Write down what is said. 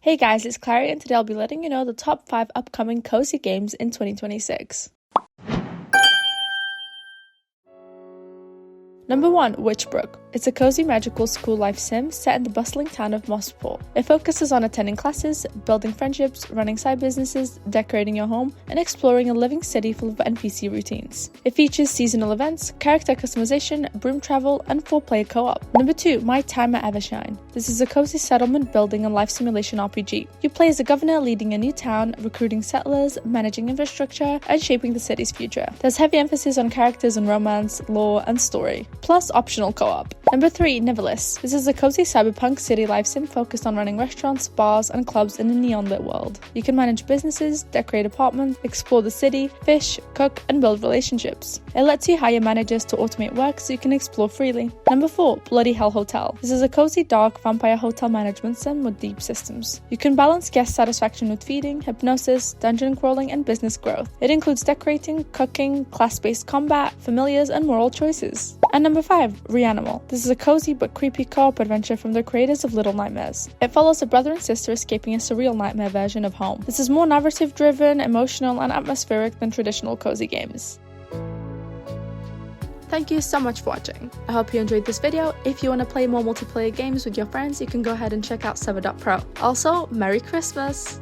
Hey guys, it's Clary and today I'll be letting you know the top 5 upcoming cozy games in 2026. Number 1. Witchbrook. It's a cozy magical school life sim set in the bustling town of Mosport. It focuses on attending classes, building friendships, running side businesses, decorating your home, and exploring a living city full of NPC routines. It features seasonal events, character customization, broom travel, and 4-player co-op. Number 2. My Time at Evershine. This is a cozy settlement building and life simulation RPG. You play as a governor leading a new town, recruiting settlers, managing infrastructure, and shaping the city's future. There's heavy emphasis on characters and romance, lore, and story, plus optional co-op. Number 3. Neverless. This is a cozy cyberpunk city life sim focused on running restaurants, bars, and clubs in a neon-lit world. You can manage businesses, decorate apartments, explore the city, fish, cook, and build relationships. It lets you hire managers to automate work so you can explore freely. Number 4. Bloody Hell Hotel. This is a cozy, dark vampire hotel management sim with deep systems. You can balance guest satisfaction with feeding, hypnosis, dungeon crawling, and business growth. It includes decorating, cooking, class-based combat, familiars, and moral choices. And number 5. Reanimal. This is a cozy but creepy co-op adventure from the creators of Little Nightmares. It follows a brother and sister escaping a surreal nightmare version of home. This is more narrative-driven, emotional, and atmospheric than traditional cozy games. Thank you so much for watching. I hope you enjoyed this video. If you want to play more multiplayer games with your friends, you can go ahead and check out Server.pro. Also, Merry Christmas!